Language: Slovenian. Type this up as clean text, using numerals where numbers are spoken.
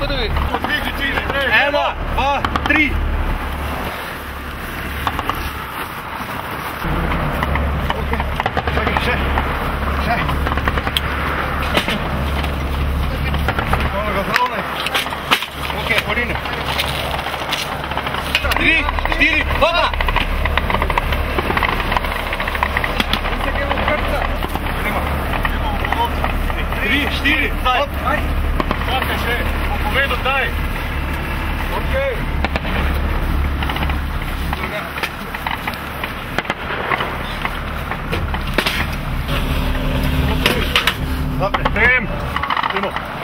hodovi. Eno, dva, tri. Še. Hvala ga zravnaj. Ok, poline. 3, 4, hoda! 3, 4, daj. Čakaj še, bom povedal, daj. Ok. Dobre, grem. Gremo.